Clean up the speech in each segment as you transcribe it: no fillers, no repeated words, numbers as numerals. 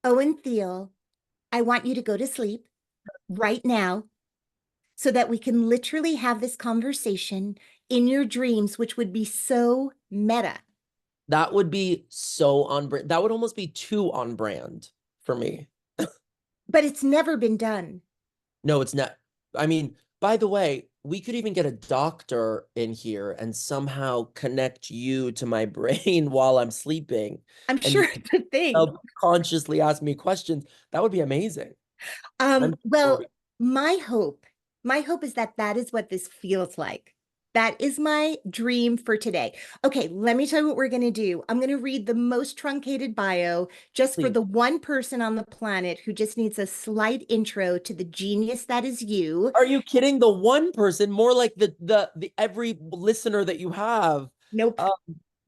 Owen Thiele, I want you to go to sleep right now so that we can literally have this conversation in your dreams, which would be so meta. That would be so on brand. That would almost be too on brand for me. But it's never been done. No, it's not. I mean, by the way, we could even get a doctor in here and somehow connect you to my brain while I'm sleeping, I'm and you sure it's a thing. consciously ask me questions. That would be amazing. I'm Well, sure. my hope, my hope is that that is what this feels like. That is my dream for today. Okay, let me tell you what we're going to do. I'm going to read the most truncated bio just for Please. the one person on the planet who just needs a slight intro to the genius that is you. Are you kidding? The one person, more like the every listener that you have. Nope. Um,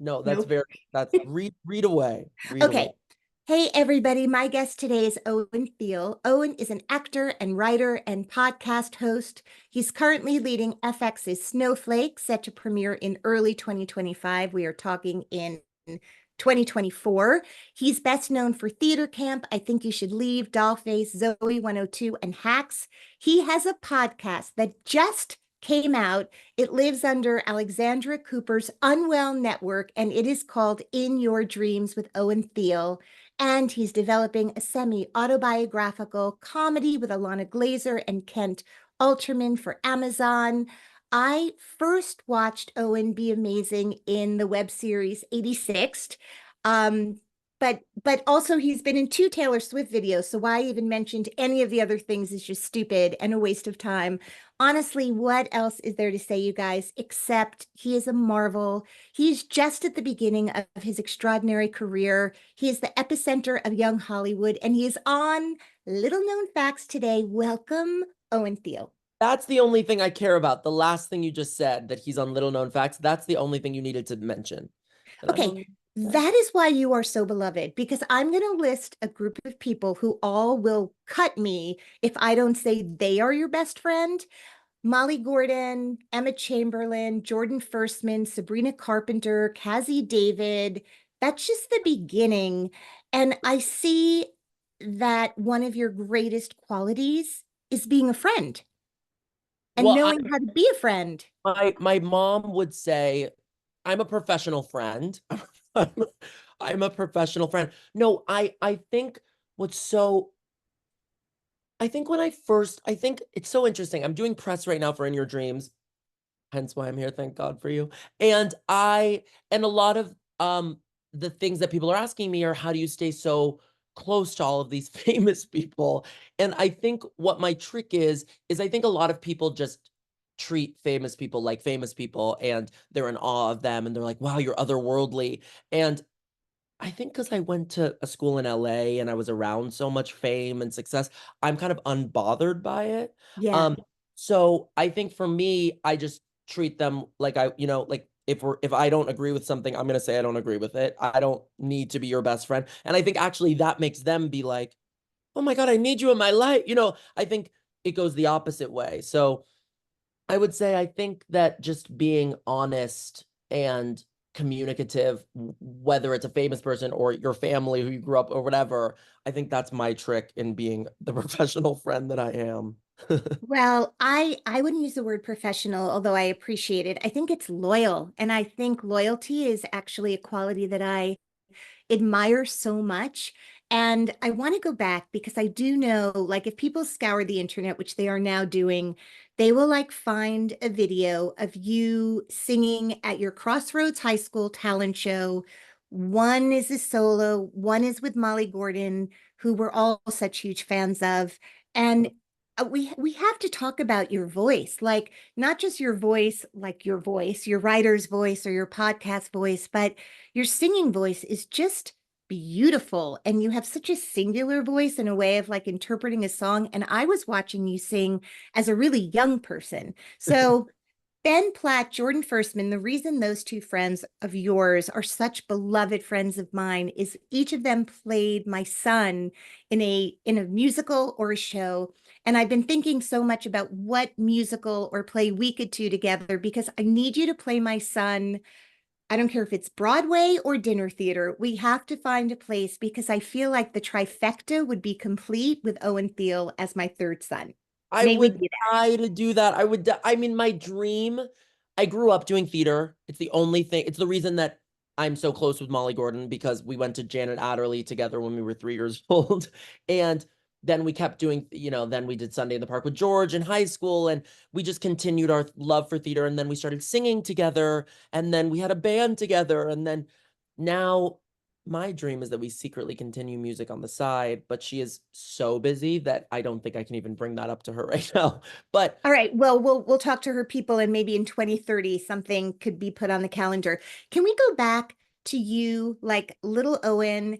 no, Nope. that's read away. Read away. Okay. Hey, everybody. My guest today is Owen Thiele. Owen is an actor and writer and podcast host. He's currently leading FX's Snowflake, set to premiere in early 2025. We are talking in 2024. He's best known for Theater Camp, I Think You Should Leave, Dollface, Zoe 102, and Hacks. He has a podcast that just came out. It lives under Alexandra Cooper's Unwell Network, and it is called In Your Dreams with Owen Thiele. And he's developing a semi-autobiographical comedy with Alana Glazer and Kent Alterman for Amazon. I first watched Owen be amazing in the web series 86. Um, but also he's been in two Taylor Swift videos, so why I even mentioned any of the other things is just stupid and a waste of time. Honestly, what else is there to say, you guys, except he is a marvel. He's just at the beginning of his extraordinary career. He is the epicenter of young Hollywood, and he is on Little Known Facts today. Welcome, Owen Thiele. That's the only thing I care about. The last thing you just said, that he's on Little Known Facts, that's the only thing you needed to mention. That I'm Okay, on. that is why you are so beloved, because I'm going to list a group of people who all will cut me if I don't say they are your best friend. Molly Gordon, Emma Chamberlain, Jordan Firstman, Sabrina Carpenter, Cassie David. That's just the beginning. And I see that one of your greatest qualities is being a friend and Well, knowing how to be a friend. my mom would say, I'm a professional friend. I'm, I'm a professional friend. No, I think what's so I think when I first I think it's so interesting. I'm doing press right now for In Your Dreams, hence why I'm here. Thank God for you. And a lot of the things that people are asking me are, how do you stay so close to all of these famous people? And I think what my trick is I think a lot of people just treat famous people like famous people, and they're in awe of them, and they're like, wow, you're otherworldly. And I think because I went to a school in LA and I was around so much fame and success, I'm kind of unbothered by it. Yeah. Um, so I think for me, I just treat them like like if I don't agree with something, I'm gonna say I don't agree with it. I don't need to be your best friend. And I think actually that makes them be like, oh my God, I need you in my life. I think it goes the opposite way. So I would say I think that just being honest and communicative, whether it's a famous person or your family who you grew up or whatever, I think that's my trick in being the professional friend that I am. Well, I wouldn't use the word professional, although I appreciate it. I think it's loyal, and I think loyalty is actually a quality that I admire so much. And I want to go back because I do know, like, if people scour the internet, which they are now doing, they will like find a video of you singing at your Crossroads High School talent show. One is a solo, one is with Molly Gordon, who we're all such huge fans of. And we have to talk about your voice, like not just your voice, like your voice, your writer's voice or your podcast voice, but your singing voice is just beautiful. And you have such a singular voice and a way of like interpreting a song. And I was watching you sing as a really young person. So Ben Platt, Jordan Firstman, the reason those two friends of yours are such beloved friends of mine is each of them played my son in a musical or a show. And I've been thinking so much about what musical or play we could do together because I need you to play my son I don't care if it's Broadway or dinner theater. We have to find a place because I feel like the trifecta would be complete with Owen Thiele as my third son. I May we would do that? try to do that. I mean, my dream, I grew up doing theater. It's the only thing, it's the reason that I'm so close with Molly Gordon because we went to Janet Adderley together when we were 3 years old. And then we kept doing, then we did Sunday in the Park with George in high school. And we just continued our love for theater. And then we started singing together. And then we had a band together. And then now my dream is that we secretly continue music on the side, but she is so busy that I don't think I can even bring that up to her right now. But All right. Well, we'll talk to her people and maybe in 2030 something could be put on the calendar. Can we go back to you, like little Owen?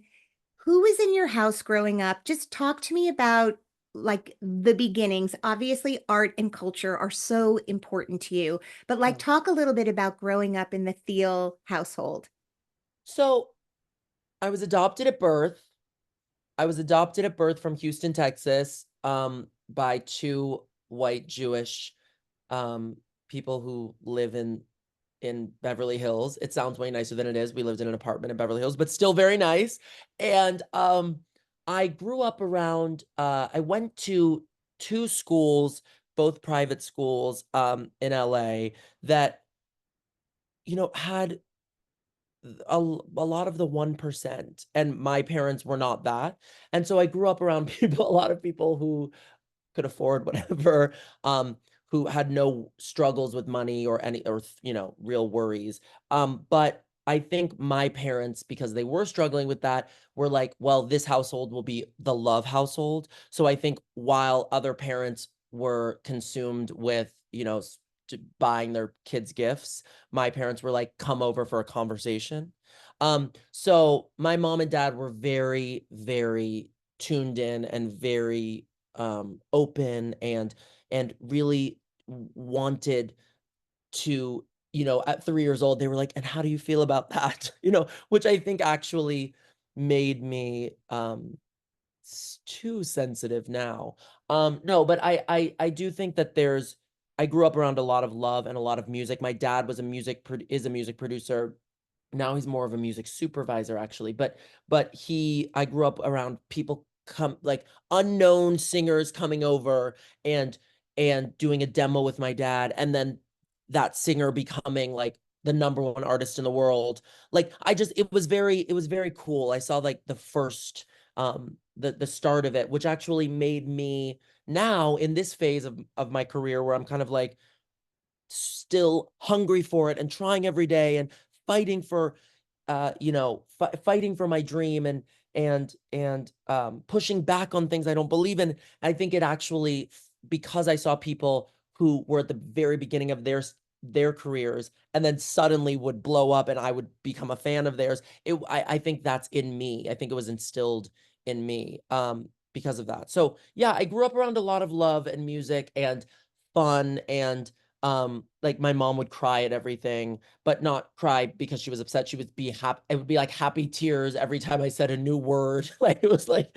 Who was in your house growing up? Just talk to me about like the beginnings. Obviously, art and culture are so important to you, but like talk a little bit about growing up in the Thiel household. so I was adopted at birth. I was adopted at birth from Houston, Texas, by two white Jewish um people who live in Beverly Hills. It sounds way nicer than it is. We lived in an apartment in Beverly Hills, but still very nice. And I grew up around I went to two schools, both private schools in LA that had a lot of the 1%, and my parents were not that. And so I grew up around people, a lot of people who could afford whatever, who had no struggles with money or any, or, real worries. But I think my parents, because they were struggling with that, were like, well, this household will be the love household. So I think while other parents were consumed with, buying their kids gifts, my parents were like, come over for a conversation. So my mom and dad were very, very tuned in and very open and really wanted to, at 3 years old, they were like, and how do you feel about that? Which I think actually made me too sensitive now. No, but I do think that I grew up around a lot of love and a lot of music. My dad was is a music producer. Now he's more of a music supervisor actually, but I grew up around people come like unknown singers coming over and doing a demo with my dad, and then that singer becoming like the number one artist in the world. Like it was very cool. I saw like the first the start of it, which actually made me now in this phase of my career where I'm kind of like still hungry for it and trying every day and fighting for fighting for my dream and pushing back on things I don't believe in. I think it actually, because I saw people who were at the very beginning of their careers and then suddenly would blow up and I would become a fan of theirs. I think that's in me. I think it was instilled in me because of that. So yeah, I grew up around a lot of love and music and fun, and like my mom would cry at everything, but not cry because she was upset. She would be happy. It would be like happy tears every time I said a new word. Like it was like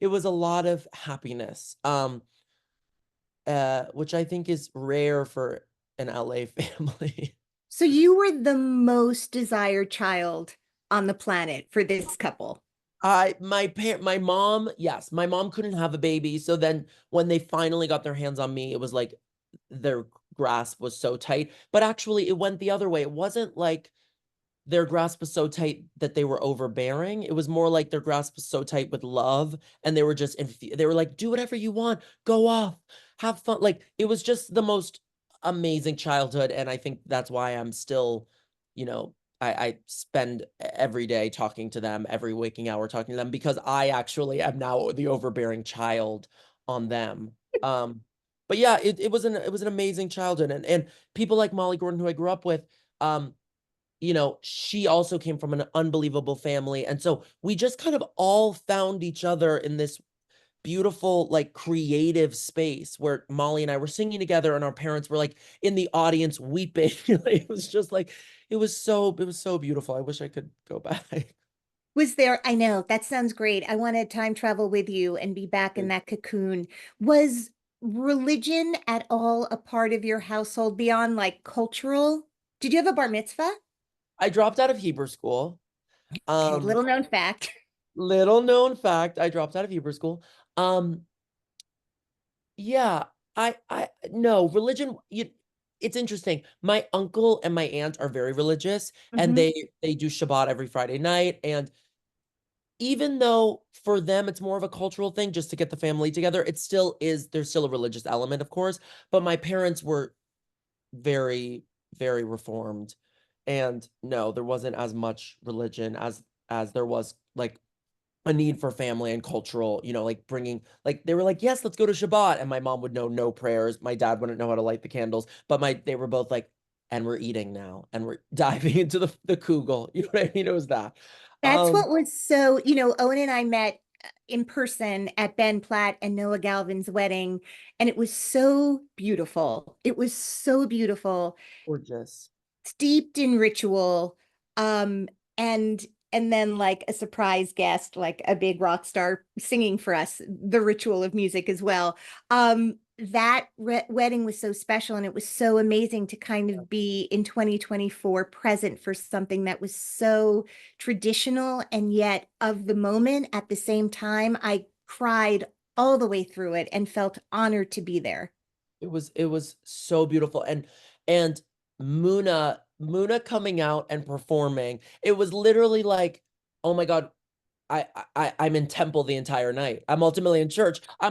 it was a lot of happiness. Which I think is rare for an LA family. So you were the most desired child on the planet for this couple. My mom, yes, my mom couldn't have a baby. So then when they finally got their hands on me, it was like their grasp was so tight. But actually, it went the other way. It wasn't like their grasp was so tight that they were overbearing. It was more like their grasp was so tight with love, and they were just they were like, do whatever you want, go off, have fun. Like it was just the most amazing childhood, and I think that's why I'm still, I spend every day talking to them, every waking hour talking to them, because I actually am now the overbearing child on them. But yeah, it was an amazing childhood, and people like Molly Gordon, who I grew up with, um, she also came from an unbelievable family. And so we just kind of all found each other in this beautiful, like creative space where Molly and I were singing together and our parents were like in the audience weeping. It was just like, it was so beautiful. I wish I could go back. Was there, I know, that sounds great. I want to time travel with you and be back in that cocoon. Was religion at all a part of your household beyond like cultural? Did you have a bar mitzvah? I dropped out of Hebrew school. Okay, Um, little known fact. little known fact, I dropped out of Hebrew school. Um, yeah, I no religion. It's interesting. My uncle and my aunt are very religious, and Mhm. they do Shabbat every Friday night. And even though for them it's more of a cultural thing just to get the family together, it still is. There's still a religious element, of course. But my parents were very, very reformed, and no, there wasn't as much religion as there was like a need for family and cultural, like bringing, like they were like, yes, let's go to Shabbat. And my mom would know no prayers. My dad wouldn't know how to light the candles, but they were both like, and we're eating now and we're diving into the kugel. You know what I mean? It was that. That's Um, what was so, Owen and I met in person at Ben Platt and Noah Galvin's wedding, and it was so beautiful. It was so beautiful, gorgeous. steeped in ritual, um, and then like a surprise guest, like a big rock star singing for us, the ritual of music as well. That wedding was so special, and it was so amazing to kind of be in 2024 present for something that was so traditional and yet of the moment at the same time. I cried all the way through it and felt honored to be there. It was so beautiful. And Muna coming out and performing, it was literally like, oh my God, I'm in temple the entire night. I'm ultimately in church. I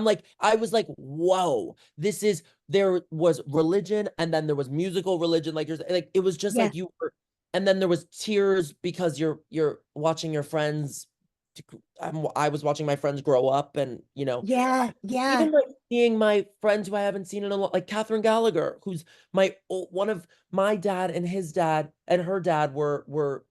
was like, whoa, there was religion and then there was musical religion. Like it was just Yeah, like you were, and then there was tears because you're watching your friends. I was watching my friends grow up, and yeah, yeah. even like seeing my friends who I haven't seen in a lot, like Catherine Gallagher, who's one of my dad and his dad and her dad were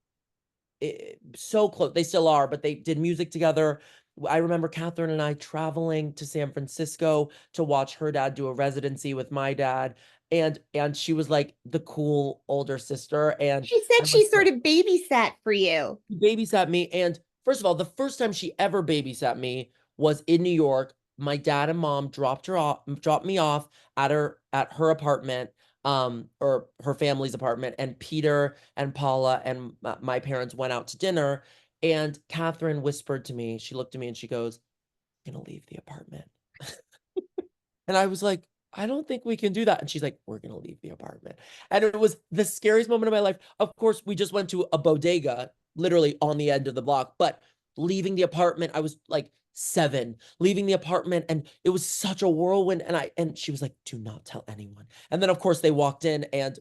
so close. They still are, but they did music together. I remember Catherine and I traveling to San Francisco to watch her dad do a residency with my dad. And she was like the cool older sister. And She said I was she sort of babysat for you. babysat me. And first of all, the first time she ever babysat me was in New York. My dad and mom dropped me off at her apartment, or her family's apartment, and Peter and Paula and my parents went out to dinner. And Catherine whispered to me, she looked at me and she goes, "I'm gonna leave the apartment." And I was like, I don't think we can do that. And she's like, we're going to leave the apartment. And it was the scariest moment of my life. Of course, we just went to a bodega, literally on the end of the block, but leaving the apartment, I was like 7, leaving the apartment, and it was such a whirlwind. And she was like, do not tell anyone. And then of course they walked in, and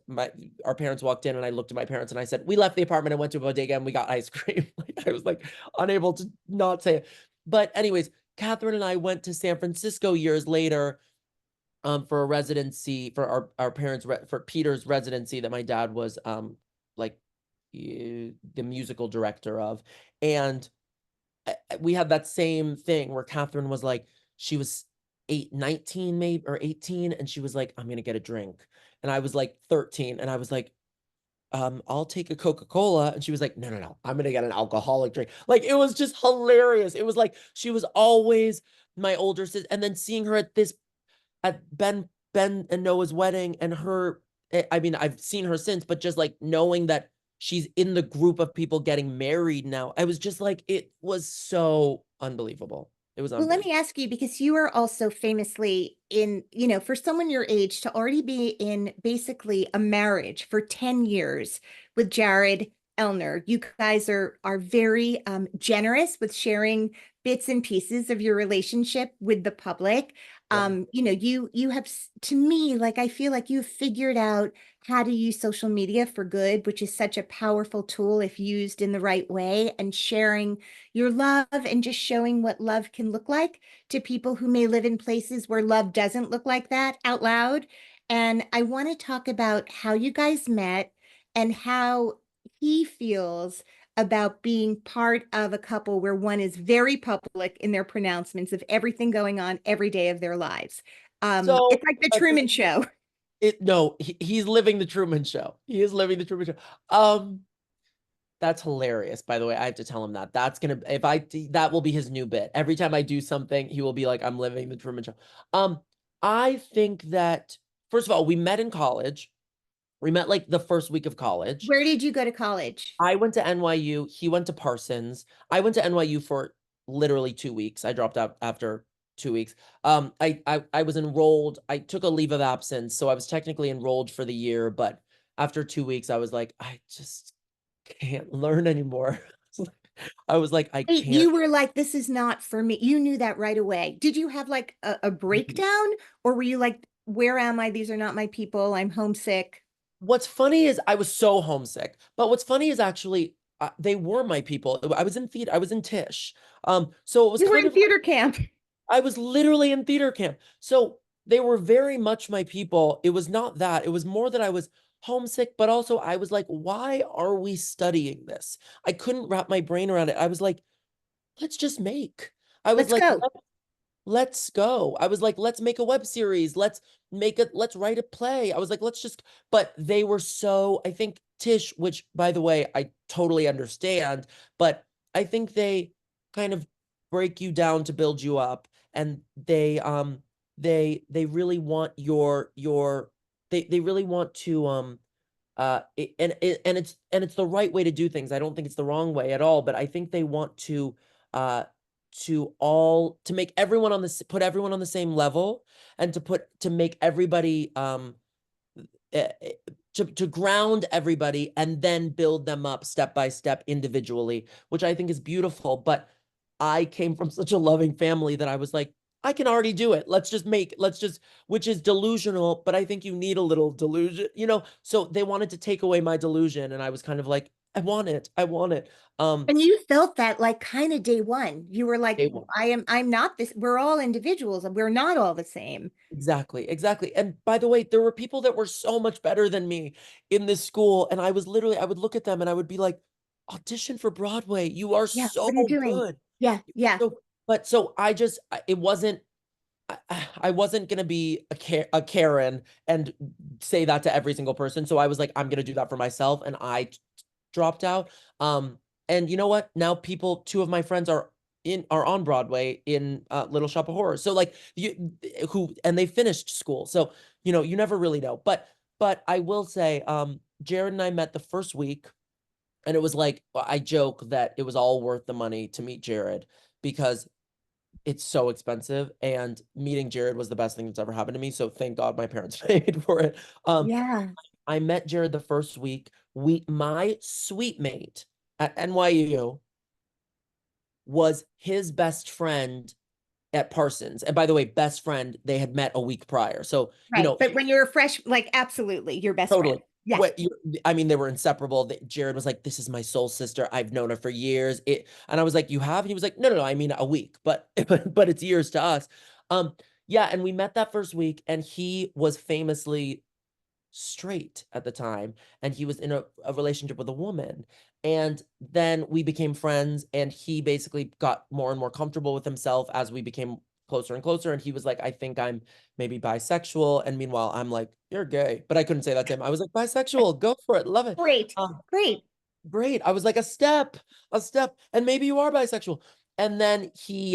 our parents walked in, and I looked at my parents and I said, we left the apartment and went to a bodega and we got ice cream. Like I was like unable to not say it. But anyways, Catherine and I went to San Francisco years later, for a residency for our parents for Peter's residency that my dad was like the musical director of. And we had that same thing where Catherine was like, she was 19 maybe, or 18, and she was like, I'm gonna get a drink. And I was like 13, and I was like, I'll take a Coca-Cola. And she was like, no, no, no, I'm gonna get an alcoholic drink. Like it was just hilarious. It was like she was always my older sister. And then seeing her at Ben and Noah's wedding, and her, I mean, I've seen her since, but just like knowing that she's in the group of people getting married now, I was just like, it was so unbelievable. It was Well, let me unbelievable. ask you, because you are also famously in, for someone your age to already be in basically a marriage for 10 years with Jared Elner. You guys are very generous with sharing bits and pieces of your relationship with the public. Yeah. You have, to me, like I feel like you've figured out how to use social media for good, which is such a powerful tool if used in the right way, and sharing your love and just showing what love can look like to people who may live in places where love doesn't look like that out loud. And I want to talk about how you guys met and how he feels about being part of a couple where one is very public in their pronouncements of everything going on every day of their lives. So It's like the Truman Show. no, he's living the Truman Show. He is living the Truman Show. Um, that's hilarious, by the way. I have to tell him that. That's gonna if I that will be his new bit. Every time I do something, he will be like, I'm living the Truman Show. Um, I think that first of all, we met in college. We met like the first week of college. Where did you go to college? I went to NYU. He went to Parsons. I went to NYU for literally 2 weeks. I dropped out after 2 weeks. I was enrolled. I took a leave of absence, so I was technically enrolled for the year. But after 2 weeks, I was like, I just can't learn anymore. I was like, I Wait, can't. you were like, this is not for me. You knew that right away. Did you have like a breakdown, or were you like, where am I? These are not my people. I'm homesick. What's funny is I was so homesick. But what's funny is actually they were my people. I was in theater. I was in Tisch. So it was You were kind in of like theater camp. I was literally in theater camp. So they were very much my people. It was not that. It was more that I was homesick, but also I was like, why are we studying this? I couldn't wrap my brain around it. I was like, let's just make. I was Let's like, go. let's go. I was like, let's make a web series. Let's write a play. I was like, let's just, but they were so, I think Tish, which by the way, I totally understand, but I think they kind of break you down to build you up. And they really want they really want to, and it's the right way to do things. I don't think it's the wrong way at all, but I think they want uh to make everyone on this put everyone on the same level, and to make everybody eh, eh, to ground everybody and then build them up step by step individually, which I think is beautiful. But I came from such a loving family that I was like, I can already do it. Let's just, which is delusional, but I think you need a little delusion, So they wanted to take away my delusion, and I was kind of like, I want it. I want it. Um, And you felt that like kind of day one. You were like, they I'm not this. We're all individuals and we're not all the same. Exactly, exactly. And by the way, there were people that were so much better than me in this school. And I would look at them and I would be like, audition for Broadway. You are Yeah. so What are you doing? good. Yeah. Yeah. So it wasn't, I wasn't gonna be a Karen and say that to every single person. So I was like, I'm gonna do that for myself, and dropped out. And you know what? Now two of my friends are on Broadway in Little Shop of Horrors. So like and they finished school. So you never really know. But I will say, Jared and I met the first week, and it was like I joke that it was all worth the money to meet Jared because it's so expensive, and meeting Jared was the best thing that's ever happened to me. So thank God my parents paid for it. Um, Yeah. I met Jared the first week. My suite mate at NYU was his best friend at Parsons. And by the way, best friend, they had met a week prior. So, Right. But when you're fresh, like absolutely your best friend. totally. Yeah. I mean, they were inseparable. Jared was like, "This is my soul sister. I've known her for years." And I was like, "You have?" And he was like, "No, no, no. I mean, a week, but but it's years to us." Um, yeah. And we met that first week, and he was famously straight at the time, and he was in a relationship with a woman. And then we became friends, and he basically got more and more comfortable with himself as we became closer and closer. And he was like, I think I'm maybe bisexual. And meanwhile, I'm like, you're gay. But I couldn't say that to him. I was like, bisexual, go for it, love it. Great. um, Great. Great. I was like, a step, and maybe you are bisexual. And then he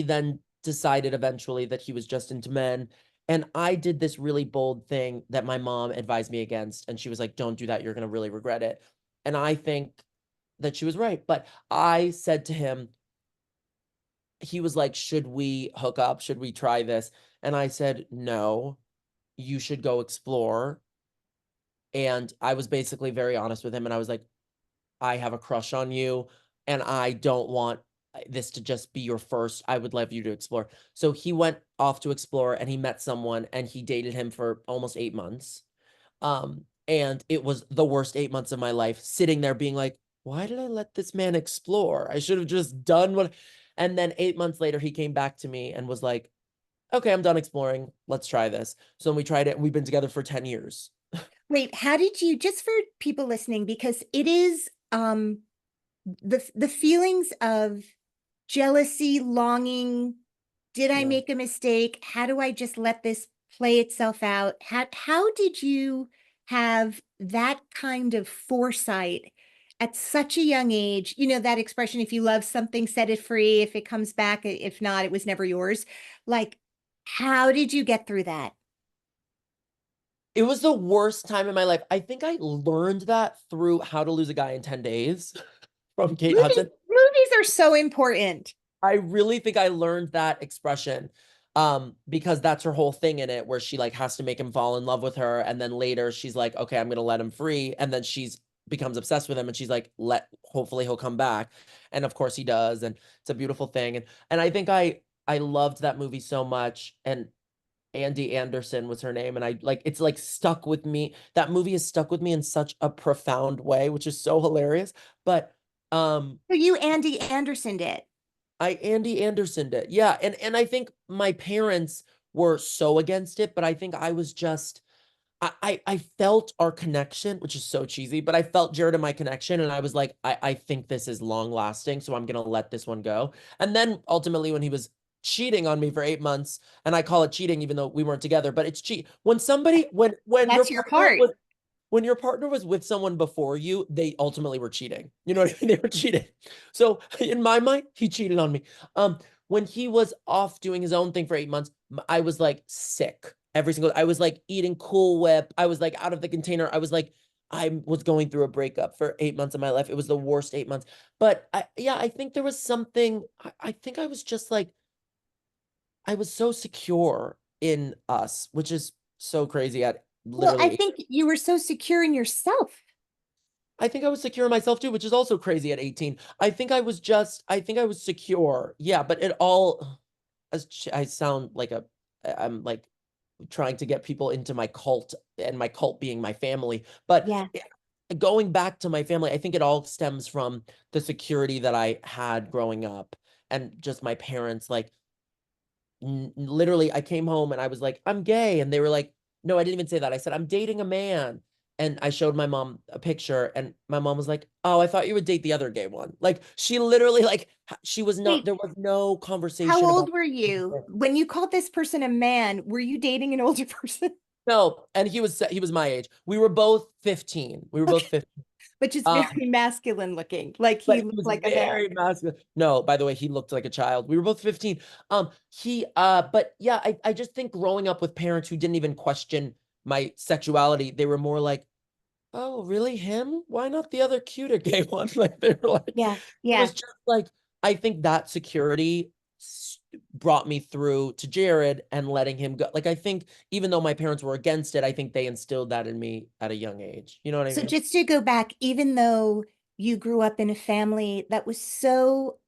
then decided eventually that he was just into men. And I did this really bold thing that my mom advised me against. And she was like, don't do that. You're going to really regret it. And I think that she was right. But I said to him, he was like, should we hook up? Should we try this? And I said, no, you should go explore. And I was basically very honest with him. And I was like, I have a crush on you, and I don't want this to just be your first. I would love you to explore. So he went off to explore, and he met someone, and he dated him for almost 8 months. And it was the worst 8 months of my life, sitting there being like, why did I let this man explore? I should have just done what. And then 8 months later, he came back to me and was like, okay, I'm done exploring. Let's try this. So we tried it, and we've been together for 10 years. Wait, how did you, just for people listening, because it is the feelings of jealousy, longing, did I Yeah. make a mistake? How do I just let this play itself out? How did you have that kind of foresight at such a young age? You know, that expression, if you love something, set it free. If it comes back, if not, it was never yours. Like, how did you get through that? It was the worst time in my life. I think I learned that through How to Lose a Guy in 10 Days from Kate Hudson. Movies are so important. I really think I learned that expression because that's her whole thing in it, where she like has to make him fall in love with her, and then later she's like, okay, I'm gonna let him free, and then she's becomes obsessed with him, and she's like, let hopefully he'll come back, and of course he does, and it's a beautiful thing, and I think I loved that movie so much, and Andy Anderson was her name, and I like it's like stuck with me. That movie is stuck with me in such a profound way, which is so hilarious, but So you Andy Anderson did. I Andy Anderson did. Yeah. And I think my parents were so against it, but I think I was just I felt our connection, which is so cheesy, but I felt Jared and my connection, and I was like, I think this is long lasting, so I'm gonna let this one go. And then ultimately when he was cheating on me for 8 months, and I call it cheating even though we weren't together, but it's cheat when somebody when your That's your partner heart. was when your partner was with someone before you, they ultimately were cheating. You know what I mean? They were cheating. So in my mind, he cheated on me. When he was off doing his own thing for 8 months, I was like sick every single. I was like eating Cool Whip. I was like out of the container. I was like, I was going through a breakup for 8 months of my life. It was the worst 8 months. But yeah, I think there was something. I think I was just like I was so secure in us, which is so crazy at Well, I literally think you were so secure in yourself. I think I was secure in myself too, which is also crazy at 18. I think I was secure. Yeah, but it all, I sound like I'm like trying to get people into my cult and my cult being my family. But Yeah. going back to my family, I think it all stems from the security that I had growing up and just my parents like literally I came home and I was like, I'm gay. And they were like, no, I didn't even say that. I said, I'm dating a man. And I showed my mom a picture and my mom was like, oh, I thought you would date the other gay one. Like she literally like she was not, Wait, there was no how conversation old about were you when you called this person a man? Were you dating an older person? no. And he was my age. We were both 15. We were both Okay, 15. but just Um, very masculine looking, like he but he looked was like a man. very masculine. No, by the way, he looked like a child. We were both 15. But yeah, I just think growing up with parents who didn't even question my sexuality, they were more like, oh, really him? Why not the other cuter gay one? Like they were like, Yeah, it yeah. was just like I think that security brought me through to Jared and letting him go. Like I think even though my parents were against it, I think they instilled that in me at a young age. You know what I So mean? just to go back, even though you grew up in a family that was so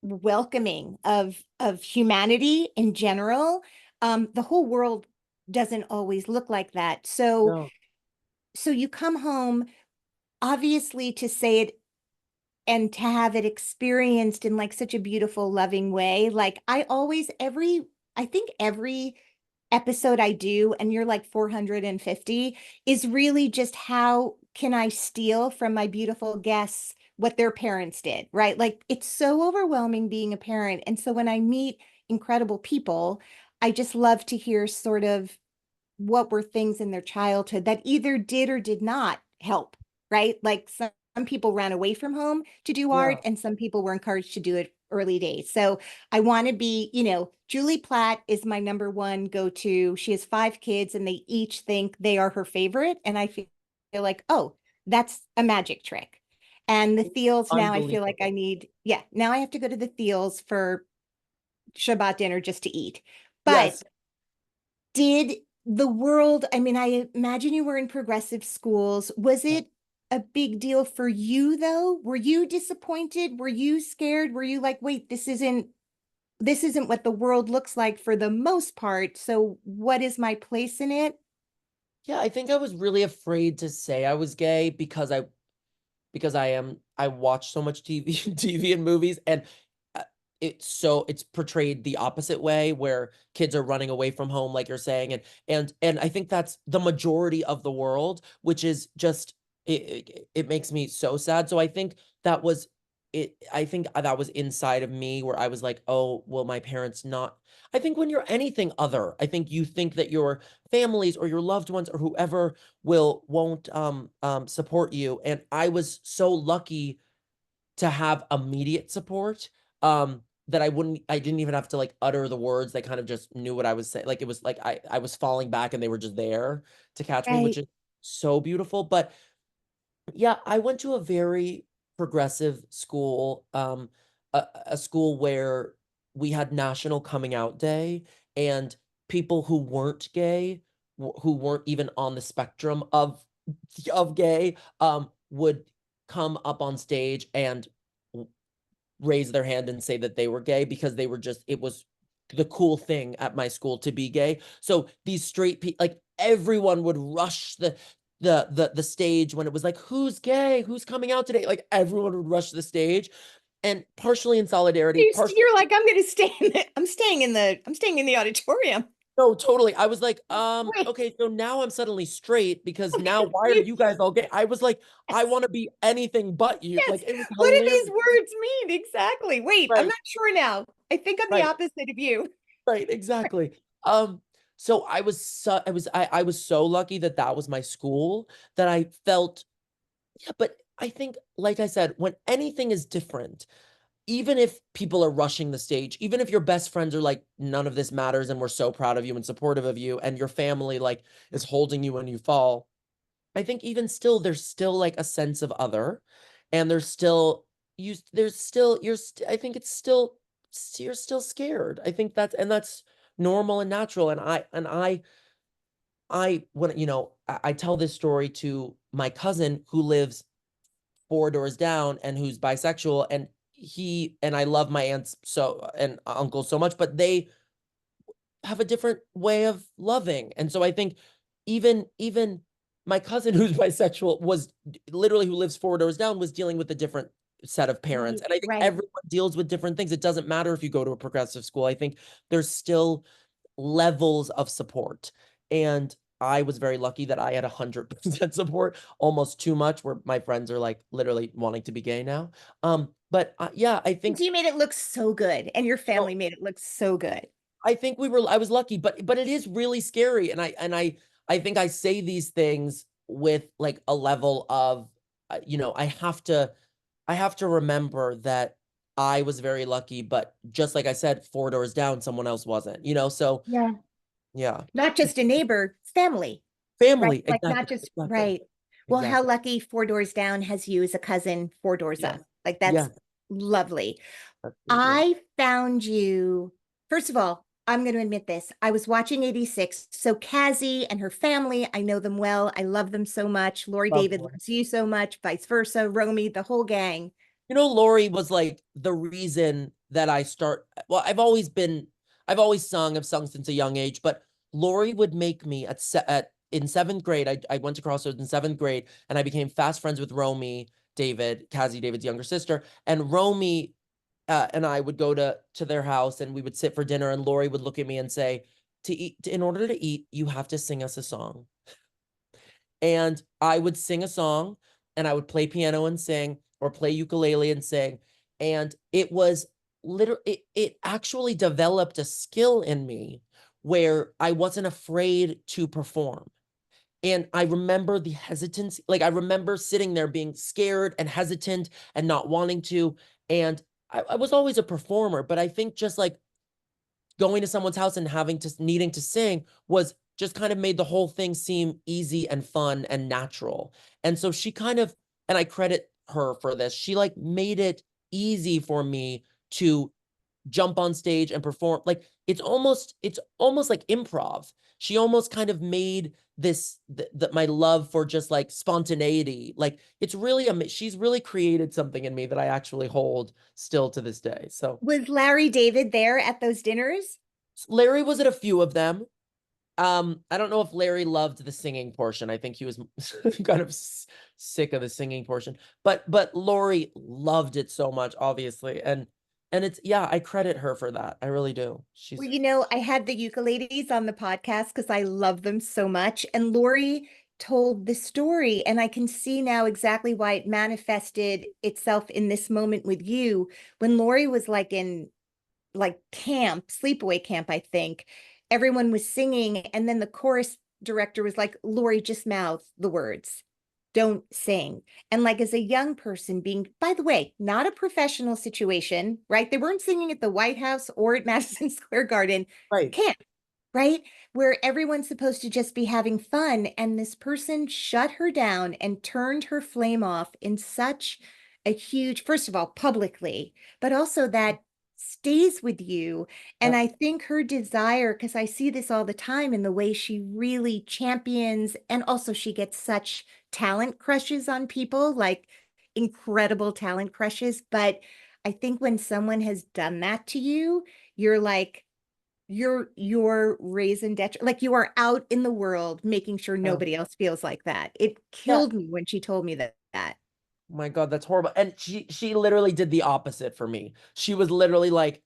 welcoming of humanity in general, the whole world doesn't always look like that. So No. so you come home obviously to say it and to have it experienced in like such a beautiful, loving way. Like I think every episode I do, and you're like 450, is really just how can I steal from my beautiful guests what their parents did, right? Like it's so overwhelming being a parent. And so when I meet incredible people, I just love to hear sort of what were things in their childhood that either did or did not help, right? Like some people ran away from home to do art, Yeah. and some people were encouraged to do it early days. So I want to be, Julie Platt is my number one go-to. She has 5 kids, and they each think they are her favorite. And I feel like, oh, that's a magic trick. And the Thiels, now I feel like I Unbelievable. need, yeah, now I have to go to the Thiels for Shabbat dinner just to eat. But Yes. did the world, I mean, I imagine you were in progressive schools. Was it a big deal for you though? Were you disappointed? Were you scared? Were you like, wait, this isn't what the world looks like for the most part. So what is my place in it? Yeah, I think I was really afraid to say I was gay because I watch so much TV TV and movies and uh, it's portrayed the opposite way where kids are running away from home like you're saying and I think that's the majority of the world, which is just it makes me so sad. So I think that was I think that was inside of me where I was like, "Oh, will my parents not?" I think when you're anything other, I think you think that your families or your loved ones or whoever won't support you, and I was so lucky to have immediate support. that I didn't even have to like utter the words. They kind of just knew what I was saying. Like it was like I was falling back and they were just there to catch me, which Right. is so beautiful. But yeah, I went to a very progressive school, a school where we had National Coming Out Day, and people who weren't gay, who weren't even on the spectrum of gay, would come up on stage and raise their hand and say that they were gay because they were just it was the cool thing at my school to be gay. So these straight people, like everyone would rush the stage when it was like, who's gay, who's coming out today, like everyone would rush the stage, and partially in solidarity, partially You're like, I'm going to stay in the, I'm staying in the auditorium. no, totally. I was like, Wait, okay, so now I'm suddenly straight because I'm now why are you confused. guys all gay? I was like, I Yes. want to be anything but you. Yes. Like it was What do hilarious. these words mean exactly? Wait, I'm Right, not sure now. I think I'm the right. opposite of you. Right, exactly. So I was so lucky that that was my school that I felt, yeah, but I think, like I said, when anything is different, even if people are rushing the stage, even if your best friends are like, none of this matters and we're so proud of you and supportive of you, and your family like is holding you when you fall, I think even still, there's still like a sense of other, and there's still there's still I think it's still you're still scared. I think that's normal and natural. And I when I tell this story to my cousin who lives four doors down and who's bisexual, and he and I love my aunts so and uncles so much, but they have a different way of loving. And so I think even my cousin who's bisexual was literally who lives four doors down was dealing with a different set of parents. Right, And I think right. everyone deals with different things. It doesn't matter if you go to a progressive school. I think there's still levels of support. And I was very lucky that I had 100% support, almost too much, where my friends are like literally wanting to be gay now. But yeah, I think You made it look so good, and your family made it look so good. I think I was lucky, but it is really scary. And I think I say these things with like a level of, I have to remember that I was very lucky, but just like I said, four doors down, someone else wasn't, so Yeah. yeah. Not just a neighbor, family, right? Family, Like exactly, not just, exactly, right. Well, how exactly. lucky Four Doors Down has you as a cousin, four doors Yes, up. Like that's yes, lovely. absolutely. I found you, first of all, I'm going to admit this. I was watching 86. So Cassie and her family, I know them well. I love them so much. Lori David Lovely. loves you so much, vice versa. Romy, the whole gang. Lori was like the reason that well, I've always sung, I've sung since a young age, but Lori would make me in seventh grade. I went to Crossroads in seventh grade, and I became fast friends with Romy David, Cassie David's younger sister. And Romy and I would go to their house, and we would sit for dinner, and Lori would look at me and say, in order to eat, you have to sing us a song. And I would sing a song, and I would play piano and sing, or play ukulele and sing. And it was it actually developed a skill in me where I wasn't afraid to perform. And I remember the hesitancy, like I remember sitting there being scared and hesitant and not wanting to. And I was always a performer, but I think just like going to someone's house and needing to sing was just kind of made the whole thing seem easy and fun and natural. And so she kind of, and I credit her for this, she like made it easy for me to jump on stage and perform. Like it's almost like improv. She almost kind of made my love for just like spontaneity. Like it's really she's really created something in me that I actually hold still to this day. So Was Larry David there at those dinners? Larry was at a few of them. I don't know if Larry loved the singing portion. I think he was kind of sick of the singing portion. But Lori loved it so much, obviously. And it's yeah, I credit her for that. I really do. Well, She's I had the ukuleles on the podcast because I love them so much. And Lori told the story, and I can see now exactly why it manifested itself in this moment with you. When Lori was like in like camp, sleepaway camp, I think, everyone was singing, and then the chorus director was like, Lori, just mouth the words. don't sing. And like as a young person being, by the way, not a professional situation, right? They weren't singing at the White House or at Madison Square Garden. Right. Camp, right? Where everyone's supposed to just be having fun. And this person shut her down and turned her flame off in such a huge, first of all, publicly, but also that stays with you. And Yep. I think her desire, because I see this all the time in the way she really champions, and also she gets such talent crushes on people, like incredible talent crushes. But I think when someone has done that to you, you're like, you're raising detriment, like you are out in the world making sure Yeah. nobody else feels like that. It Yeah. killed me when she told me that. My God, that's horrible. And she literally did the opposite for me. She was literally like,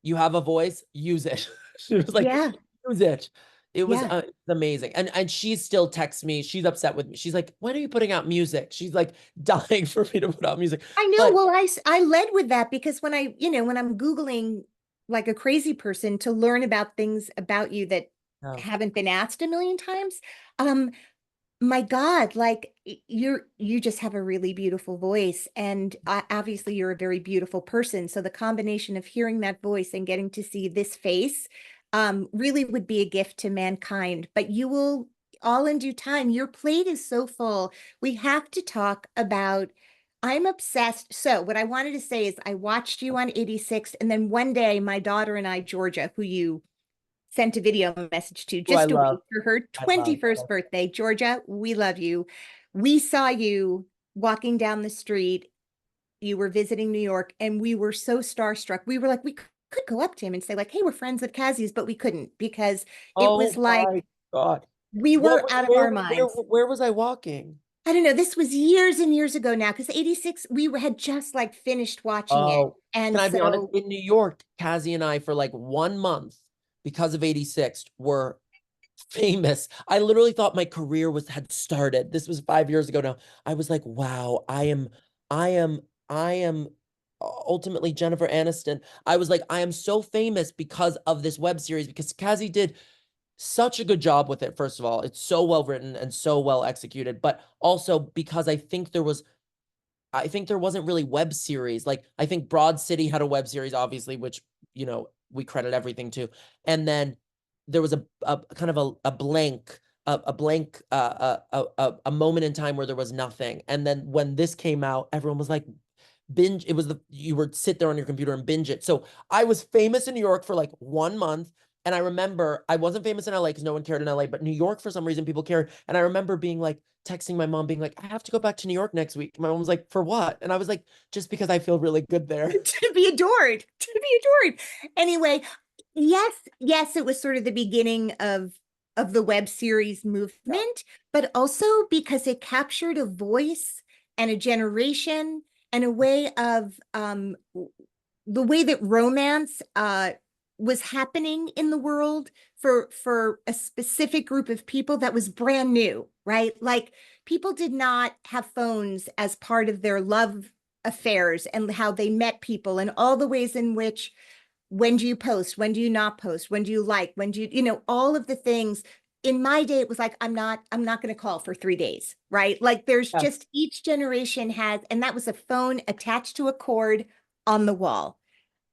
"You have a voice, use it." She was like, Yeah, "Use it." It was yeah. amazing. And she still texts me. She's upset with me. She's like, "When are you putting out music?" She's like dying for me to put out music. I know. But Well, I led with that because when when I'm Googling like a crazy person to learn about things about you that yeah, haven't been asked a million times, um, my God, like you just have a really beautiful voice, and obviously you're a very beautiful person. So the combination of hearing that voice and getting to see this face, really would be a gift to mankind. But you will all in due time. Your plate is so full. We have to talk about. I'm obsessed. So what I wanted to say is I watched you on 86, and then one day my daughter and I, Georgia, who you sent a video message to who I just a love. week for her I love. 21st birthday. Georgia, we love you. We saw you walking down the street. You were visiting New York, and we were so starstruck. We were like, we could go up to him and say, like, hey, we're friends at Kazi's, but we couldn't because it was Oh like my God. we What were was out of our minds. where was I walking? I don't know. This was years and years ago now because 86, we had just like finished watching it. Oh, can And I be honest? so In New York, Kazi and I, for like 1 month, because of 86, were famous. I literally thought my career had started. This was 5 years ago now. I was like, wow, I am, I am ultimately Jennifer Aniston. I was like, I am so famous because of this web series, because Kazi did such a good job with it. First of all, it's so well written and so well executed, but also because I think there wasn't really web series. Like I think Broad City had a web series, obviously, which, we credit everything to. And then there was a kind of a blank, a blank, a moment in time where there was nothing. And then when this came out, everyone was like, binge. It was you would sit there on your computer and binge it. So I was famous in New York for like 1 month. And I remember I wasn't famous in LA because no one cared in LA, but New York, for some reason, people cared. And I remember being like, texting my mom, being like, I have to go back to New York next week. My mom was like, for what? And I was like, just because I feel really good there. to be adored, to be adored. Anyway, yes, yes, it was sort of the beginning of the web series Yeah. movement, but also because it captured a voice and a generation and a way of the way that romance was happening in the world for a specific group of people that was brand new, right? Like people did not have phones as part of their love affairs and how they met people and all the ways in which when do you post, when do you not post, when do you like, when do you all of the things. In my day it was like I'm not going to call for 3 days, right? Like there's Yeah. just each generation has, and that was a phone attached to a cord on the wall.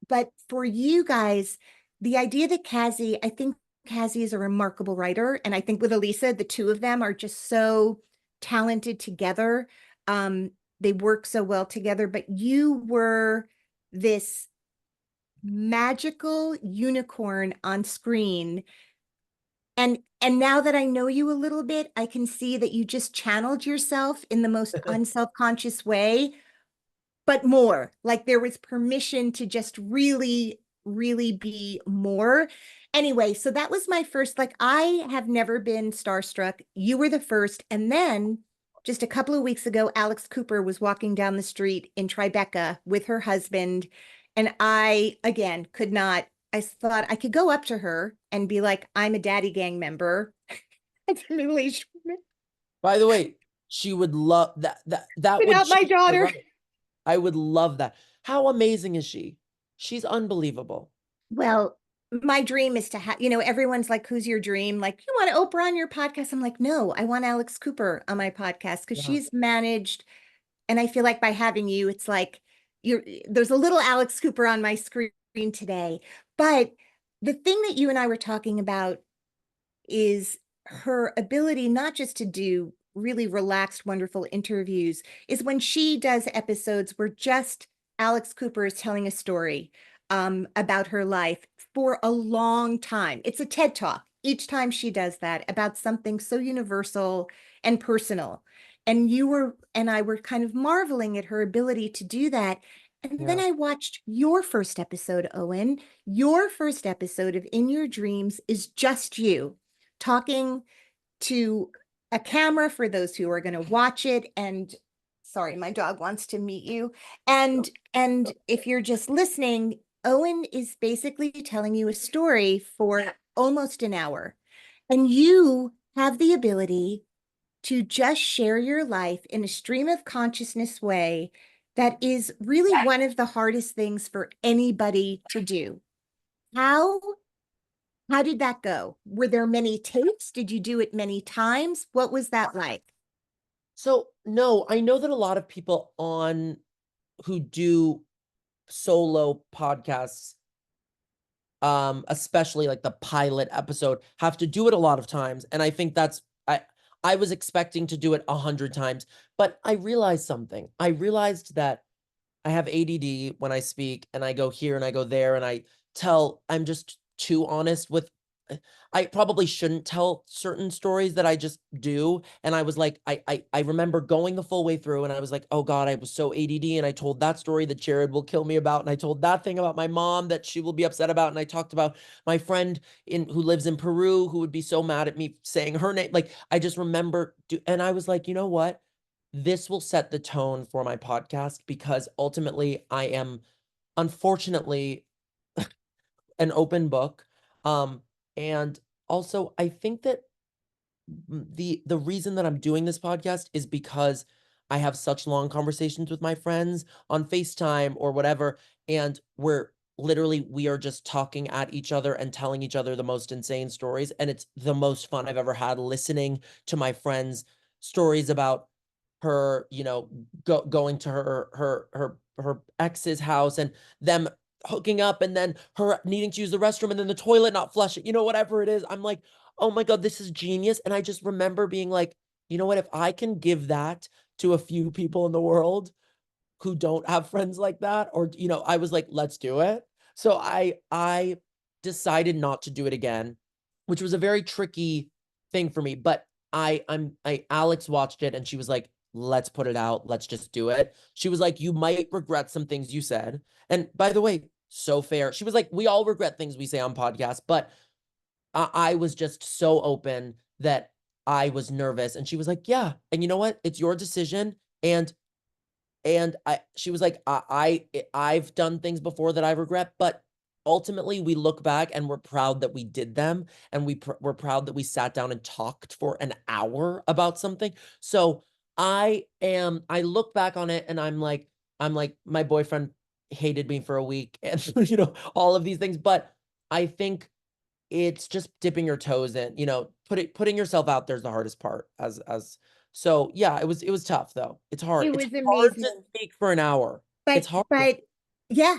But for you guys, the idea that Kazi, I think Kazi is a remarkable writer. And I think with Elisa, the two of them are just so talented together. Um, they work so well together. But you were this magical unicorn on screen. And now that I know you a little bit, I can see that you just channeled yourself in the most unself-conscious way, but more. Like there was permission to just really, really be more. Anyway, so that was my first, like, I have never been starstruck. You were the first. And then just a couple of weeks ago, Alex Cooper was walking down the street in Tribeca with her husband. And I, again, could not, I thought I could go up to her and be like, I'm a daddy gang member. It's a middle-aged woman, By the way, she would love that but would not my change my daughter. life. I would love that. How amazing is she? She's unbelievable. Well, my dream is to have, everyone's like, who's your dream? Like, you want Oprah on your podcast? I'm like, no, I want Alex Cooper on my podcast because Yeah. she's managed. And I feel like by having you, it's like there's a little Alex Cooper on my screen today. But the thing that you and I were talking about is her ability not just to do really relaxed, wonderful interviews, is when she does episodes where just Alex Cooper is telling a story about her life for a long time. It's a TED Talk each time she does that about something so universal and personal. And I were kind of marveling at her ability to do that. And then Yeah. I watched your first episode, Owen. Your first episode of In Your Dreams is just you talking to a camera for those who are going to watch it. And sorry, my dog wants to meet you. And if you're just listening, Owen is basically telling you a story for almost an hour. And you have the ability to just share your life in a stream of consciousness way that is really one of the hardest things for anybody to do. How how did that go? Were there many tapes? Did you do it many times? What was that like? So no, I know that a lot of people on who do solo podcasts, especially like the pilot episode, have to do it a lot of times. And I think I was expecting to do it 100 times, but I realized something. I realized that I have ADD when I speak and I go here and I go there and I'm just too honest with I probably shouldn't tell certain stories that I just do. And I was like, I remember going the full way through and I was like, oh God, I was so ADD. And I told that story that Jared will kill me about. And I told that thing about my mom that she will be upset about. And I talked about my friend who lives in Peru who would be so mad at me saying her name. Like I just remember, and I was like, you know what? This will set the tone for my podcast because ultimately I am unfortunately an open book. Um, and also I think that the reason that I'm doing this podcast is because I have such long conversations with my friends on FaceTime or whatever, and we are just talking at each other and telling each other the most insane stories, and it's the most fun I've ever had listening to my friends' stories about her, going to her ex's house and them hooking up and then her needing to use the restroom and then the toilet not flushing, whatever it is. I'm like, oh my God, this is genius. And I just remember being like, you know what, if I can give that to a few people in the world who don't have friends like that, or, I was like, let's do it. So I decided not to do it again, which was a very tricky thing for me. But Alex watched it and she was like, let's put it out. Let's just do it. She was like, you might regret some things you said. And by the way, so fair. She was like, we all regret things we say on podcasts, but I was just so open that I was nervous. And she was like, yeah. And you know what? It's your decision. And she was like, I've done things before that I regret, but ultimately we look back and we're proud that we did them. And we're proud that we sat down and talked for an hour about something. So I look back on it and I'm like, my boyfriend hated me for a week and, all of these things. But I think it's just dipping your toes in, putting yourself out there is the hardest part so yeah, it was tough though. It's hard. It It's was hard to amazing. speak for an hour. But It's hard. but yeah,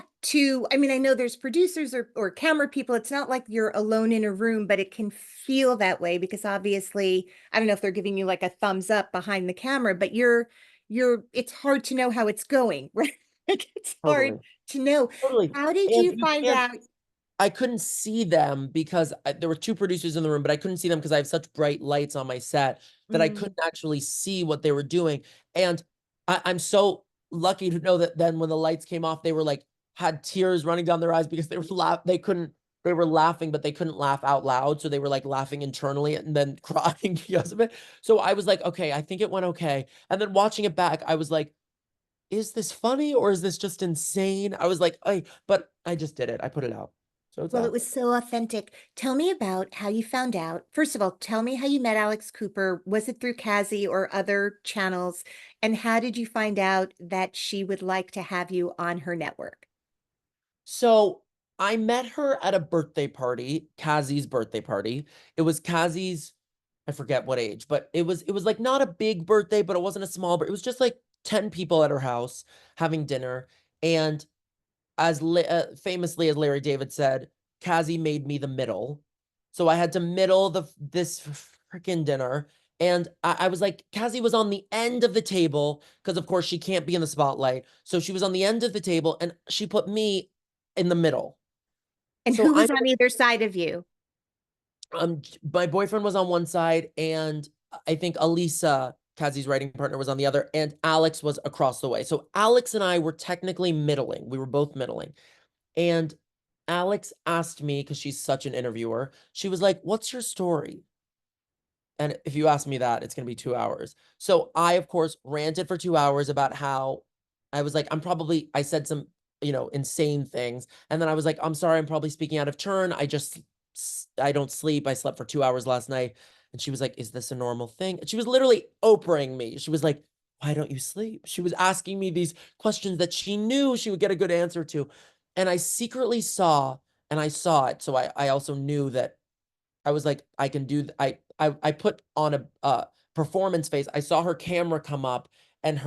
I mean, I know there's producers or camera people. It's not like you're alone in a room, but it can feel that way because obviously, I don't know if they're giving you like a thumbs up behind the camera, but it's hard to know how it's going, right? Like it's hard Totally. to know. Totally. How did And you you find can't out? I couldn't see them because there were two producers in the room, but I couldn't see them because I have such bright lights on my set that I Mm. couldn't actually see what they were doing. And I'm so lucky to know that then when the lights came off, they were like had tears running down their eyes because they were laughing, but they couldn't laugh out loud. So they were like laughing internally and then crying because of it. So I was like, okay, I think it went okay. And then watching it back, I was like, is this funny or is this just insane? I was like, but I just did it. I put it out. So it's Well, it out. was so authentic. Tell me about how you found out. First of all, tell me how you met Alex Cooper. Was it through Kazi or other channels? And how did you find out that she would like to have you on her network? So I met her at a birthday party, Kazi's birthday party. It was Kazi's, I forget what age, but it was like not a big birthday, but it wasn't a small, but it was just like 10 people at her house having dinner. And famously as Larry David said, Kazi made me the middle. So I had to middle this freaking dinner. And I was like, Kazi was on the end of the table because, of course, she can't be in the spotlight. So she was on the end of the table and she put me in the middle. And So who was on either side of you? my boyfriend was on one side, and I think Alisa, Kazi's writing partner, was on the other, and Alex was across the way. So Alex and I were technically middling. We were both middling. And Alex asked me, because she's such an interviewer, she was like, "What's your story?" And if you ask me that, it's going to be 2 hours. So I, of course, ranted for 2 hours about how I was like, I said some, insane things. And then I was like, I'm sorry, I'm probably speaking out of turn. I don't sleep. I slept for 2 hours last night. And she was like, is this a normal thing? And she was literally Oprahing me. She was like, why don't you sleep? She was asking me these questions that she knew she would get a good answer to. And I secretly saw, and I saw it. So I also knew that I was like, I can do. I put on a performance face. I saw her camera come up, and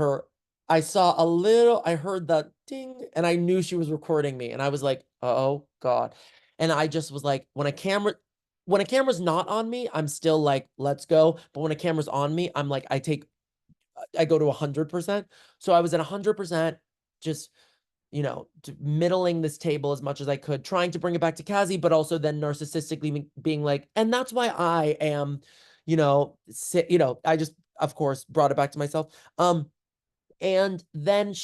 I saw a little. I heard the ding, and I knew she was recording me, and I was like, oh God, and I just was like, when a camera's not on me, I'm still like, let's go. But when a camera's on me, I'm like, I go to 100%. So I was at 100%, just middling this table as much as I could, trying to bring it back to Kazi, but also then narcissistically being like, and that's why I am, I just, of course, brought it back to myself. And then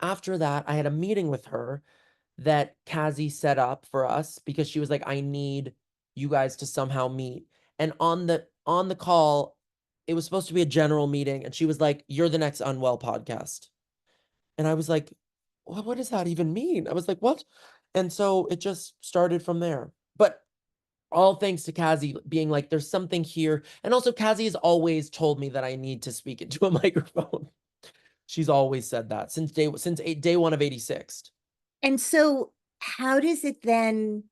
after that, I had a meeting with her that Kazi set up for us because she was like, I need you guys to somehow meet. And on the call, it was supposed to be a general meeting, and she was like, "You're the next Unwell podcast." And I was like, what does that even mean? I was like, what? And so it just started from there. But all thanks to Kazi being like, there's something here. And also, Kazi has always told me that I need to speak into a microphone. She's always said that day one of 86. And so, how does it then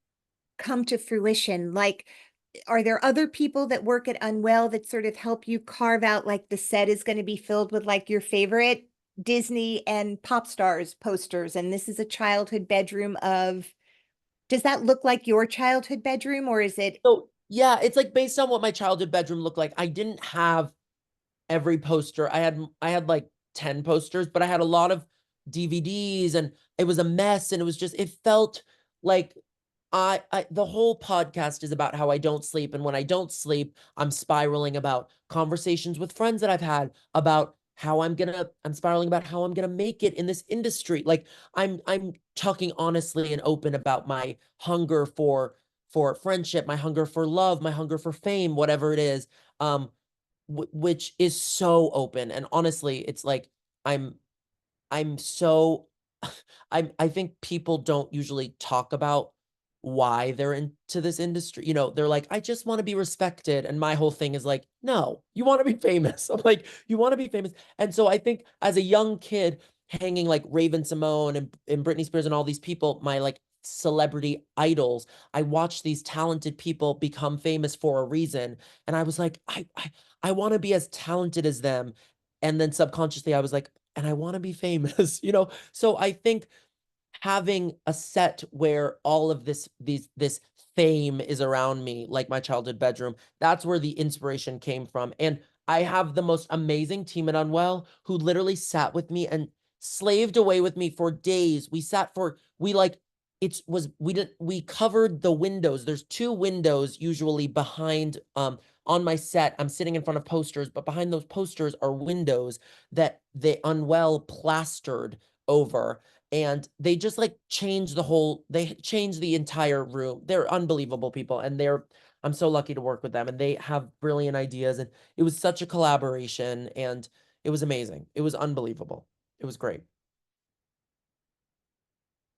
come to fruition? Like, are there other people that work at Unwell that sort of help you carve out like the set is going to be filled with like your favorite Disney and pop stars posters? And this is a childhood bedroom of, does that look like your childhood bedroom or is it? So yeah, it's like based on what my childhood bedroom looked like. I didn't have every poster. I had like 10 posters, but I had a lot of DVDs, and it was a mess, and it felt like the whole podcast is about how I don't sleep, and when I don't sleep, I'm spiraling about conversations with friends that I've had about how I'm spiraling about how I'm gonna make it in this industry. Like I'm talking honestly and open about my hunger for friendship, my hunger for love, my hunger for fame, whatever it is. Which is so open. And honestly, it's like I'm I'm so I think people don't usually talk about why they're into this industry. They're like, I just want to be respected. And my whole thing is like, no, you want to be famous. I'm like, you want to be famous. And so I think as a young kid, hanging like Raven Simone and Britney Spears and all these people, my like celebrity idols, I watched these talented people become famous for a reason. And I was like, I want to be as talented as them. And then subconsciously I was like, and I want to be famous, So I think having a set where all of this fame is around me, like my childhood bedroom, that's where the inspiration came from. And I have the most amazing team at Unwell who literally sat with me and slaved away with me for days. We like we covered the windows. There's two windows usually behind on my set. I'm sitting in front of posters, but behind those posters are windows that they Unwell plastered over, and they just like they changed the entire room. They're unbelievable people, and I'm so lucky to work with them, and they have brilliant ideas, and it was such a collaboration, and it was amazing. It was unbelievable. It was great.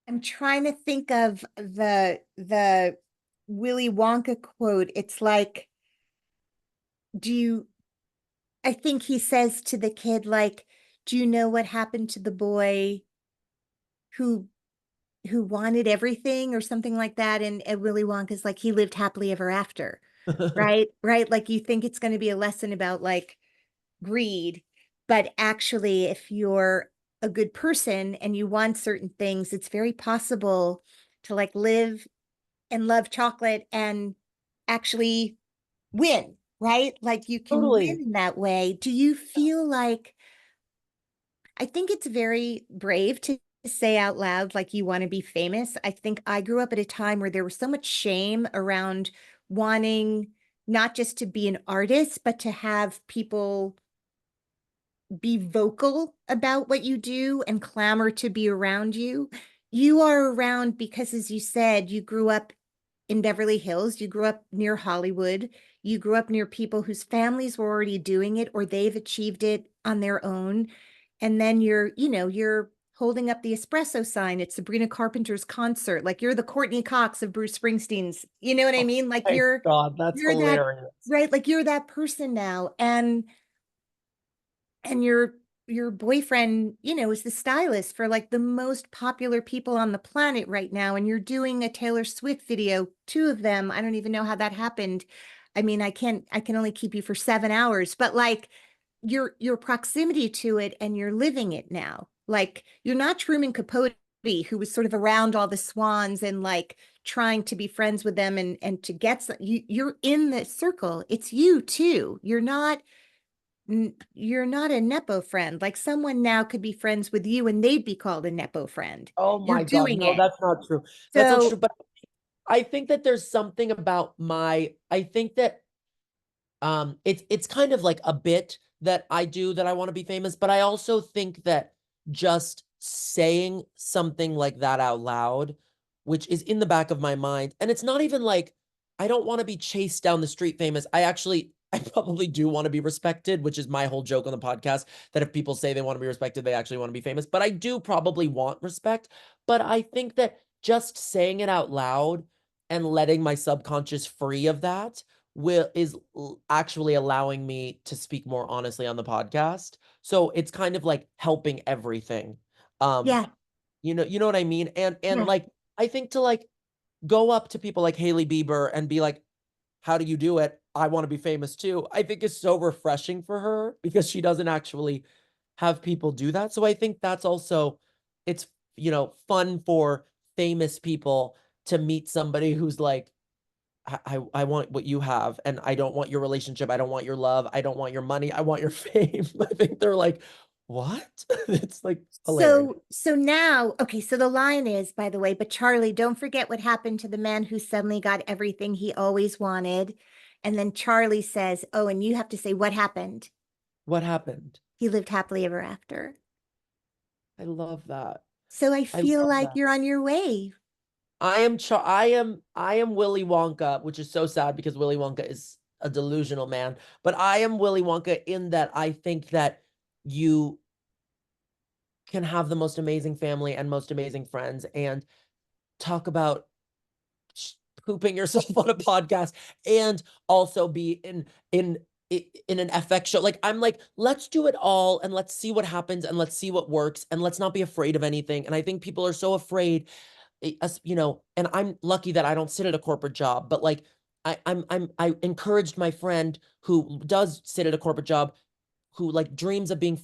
I'm trying to think of the Willy Wonka quote. It's like, do you, I think he says to the kid, like, do you know what happened to the boy who who wanted everything or something like that. And Willy Wonka's like he lived happily ever after. Right? Right. Like you think it's going to be a lesson about like greed, but actually, if you're a good person and you want certain things, it's very possible to like live and love chocolate and actually win, right? Like you can win Totally. in that way. Do you feel like, I think it's very brave to say out loud, like you want to be famous. I think I grew up at a time where there was so much shame around wanting not just to be an artist, but to have people be vocal about what you do and clamor to be around you. You are around because, as you said, you grew up in Beverly Hills, you grew up near Hollywood, you grew up near people whose families were already doing it or they've achieved it on their own. And then you're holding up the espresso sign at Sabrina Carpenter's concert. Like you're the Courtney Cox of Bruce Springsteen's, you know what I Oh mean? Like my God, that's you're that, hilarious. right? Like you're that person now. And your boyfriend, is the stylist for like the most popular people on the planet right now, and you're doing a Taylor Swift video, two of them. I don't even know how that happened. I mean, I can only keep you for 7 hours, but like your proximity to it and you're living it now. Like you're not Truman Capote, who was sort of around all the swans and like trying to be friends with them and to get you're in the circle. It's you too. You're not a Nepo friend. Like someone now could be friends with you and they'd be called a Nepo friend. Oh You're my God. doing No, it. that's not true. That's not true. So, But I think that there's something about I think that it's kind of like a bit that I do that I want to be famous, but I also think that just saying something like that out loud, which is in the back of my mind, and it's not even like I don't want to be chased down the street famous. I probably do want to be respected, which is my whole joke on the podcast, that if people say they want to be respected, they actually want to be famous. But I do probably want respect. But I think that just saying it out loud and letting my subconscious free of that actually allowing me to speak more honestly on the podcast. So it's kind of like helping everything. Um, yeah, you know what I mean? And yeah. like I think to like go up to people like Haley Bieber and be like, how do you do it? I want to be famous too. I think is so refreshing for her because she doesn't actually have people do that. So I think that's also it's fun for famous people to meet somebody who's like I want what you have, and I don't want your relationship. I don't want your love. I don't want your money. I want your fame. I think they're like, what? It's like hilarious. So now, okay, so the line is, by the way, but Charlie, don't forget what happened to the man who suddenly got everything he always wanted. And then Charlie says, oh, and you have to say what happened. What happened? He lived happily ever after. I love that. So I I feel love like that. you're on your way. I am Willy Wonka, which is so sad because Willy Wonka is a delusional man. But I am Willy Wonka in that I think that you can have the most amazing family and most amazing friends and talk about pooping yourself on a podcast and also be in an FX show. Like I'm like, let's do it all and let's see what happens and let's see what works and let's not be afraid of anything. And I think people are so afraid, and I'm lucky that I don't sit at a corporate job, but like I encouraged my friend who does sit at a corporate job who like dreams of being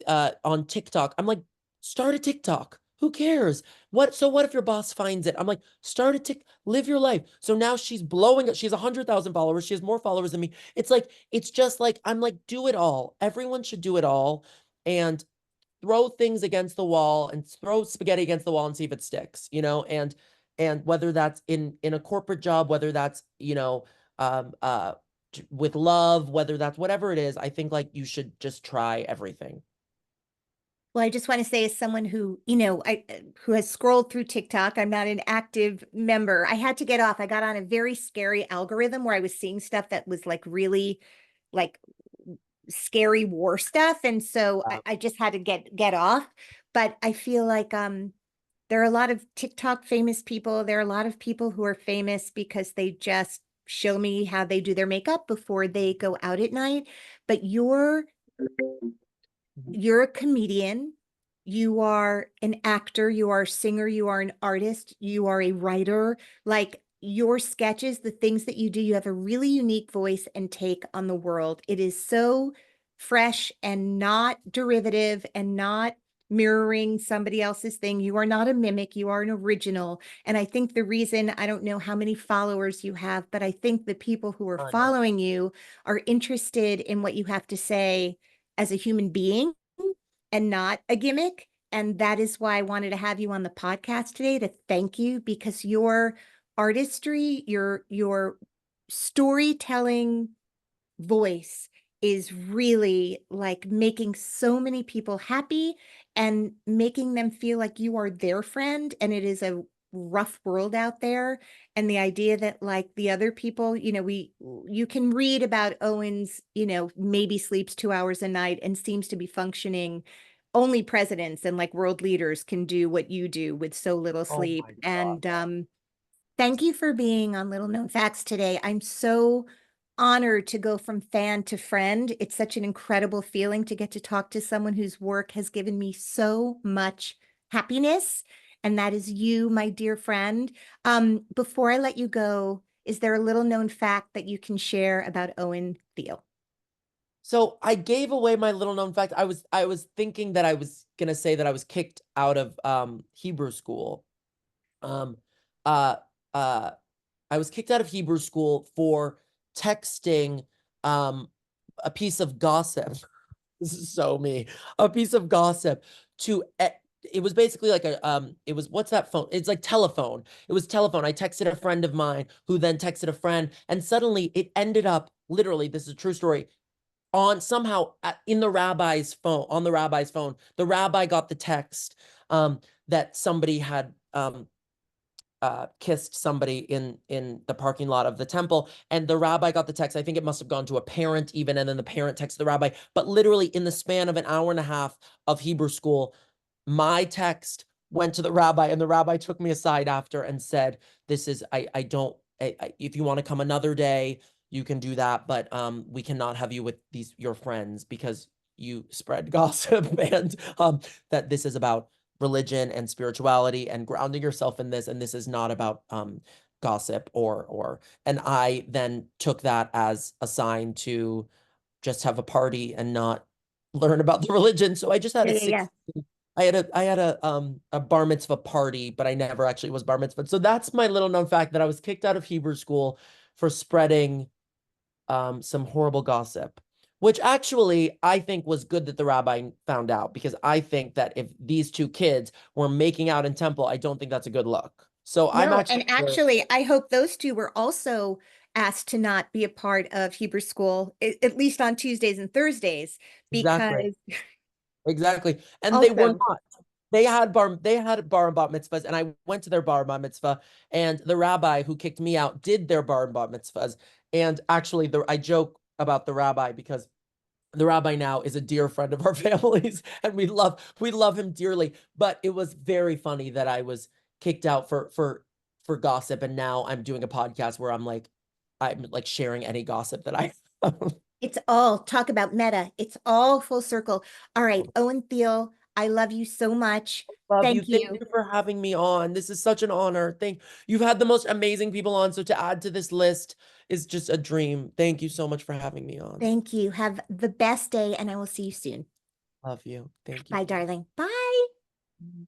on TikTok. I'm like, start a TikTok. Who cares? What if your boss finds it? I'm like, start a Tik, live your life. So now she's blowing up. She has 100,000 followers. She has more followers than me. It's like, it's just like, I'm like, do it all. Everyone should do it all and throw things against the wall and throw spaghetti against the wall and see if it sticks, and whether that's in a corporate job, whether that's, um, uh, with love, whether that's whatever it is, I think like you should just try everything. Well, I just want to say, as someone who, who has scrolled through TikTok, I'm not an active member. I had to get off. I got on a very scary algorithm where I was seeing stuff that was like really like scary war stuff. And so I just had to get off. But I feel like there are a lot of TikTok famous people. There are a lot of people who are famous because they just show me how they do their makeup before they go out at night. But you're a comedian. You are an actor, you are a singer, you are an artist, you are a writer. Like your sketches, the things that you do, you have a really unique voice and take on the world. It is so fresh and not derivative and not mirroring somebody else's thing. You are not a mimic, you are an original. And I think the reason, I don't know how many followers you have, but I think the people who are I know. following you are interested in what you have to say as a human being and not a gimmick. And that is why I wanted to have you on the podcast today to thank you, because your artistry, your storytelling voice is really like making so many people happy and making them feel like you are their friend. And it is a rough world out there. And the idea that like the other people, you can read about Owen's, maybe sleeps 2 hours a night and seems to be functioning. Only presidents and like world leaders can do what you do with so little Oh sleep. my God. And thank you for being on Little Known Facts today. I'm so honored to go from fan to friend. It's such an incredible feeling to get to talk to someone whose work has given me so much happiness. And that is you, my dear friend. Before I let you go, is there a little known fact that you can share about Owen Thiele? So I gave away my little known fact. I was thinking that I was gonna say that I was kicked out of Hebrew school. Um uh uh I was kicked out of Hebrew school for texting um a piece of gossip. This is so me. A piece of gossip to it was basically like a it was, what's that phone? It's like telephone. It was telephone. I texted a friend of mine who then texted a friend, and suddenly it ended up, literally, this is a true story, on somehow in the rabbi's phone, on the rabbi's phone. The rabbi got the text that somebody had kissed somebody in the parking lot of the temple, and the rabbi got the text. I think it must have gone to a parent even, and then the parent texted the rabbi. But literally in the span of an hour and a half of Hebrew school, my text went to the rabbi, and the rabbi took me aside after and said, "This is, I don't, if you want to come another day, you can do that, but we cannot have you with these your friends because you spread gossip, and that this is about religion and spirituality and grounding yourself in this, and this is not about gossip or." And I then took that as a sign to just have a party and not learn about the religion. So I just had Yeah, a yeah, yeah. six I had a bar mitzvah party, but I never actually was bar mitzvah. So that's my little known fact, that I was kicked out of Hebrew school for spreading some horrible gossip, which actually I think was good that the rabbi found out, because I think that if these two kids were making out in temple, I don't think that's a good look. So I'm No, actually and actually, I hope those two were also asked to not be a part of Hebrew school, at least on Tuesdays and Thursdays, exactly, because exactly, and they were also, not. They had bar and bat mitzvahs, and I went to their bar and bat mitzvah, and the rabbi who kicked me out did their bar and bat mitzvahs. And actually, I joke about the rabbi because the rabbi now is a dear friend of our families, and we love him dearly. But it was very funny that I was kicked out for gossip, and now I'm doing a podcast where I'm like sharing any gossip that I it's all talk about meta. It's all full circle. All right, Owen Thiele, I love you so much. love you. Thank Thank you. you for having me on. This is such an honor. You've had the most amazing people on, so to add to this list is just a dream. Thank you so much for having me on. Thank you. Have the best day, and I will see you soon. Love you. Thank you. Bye, darling. Bye. Bye.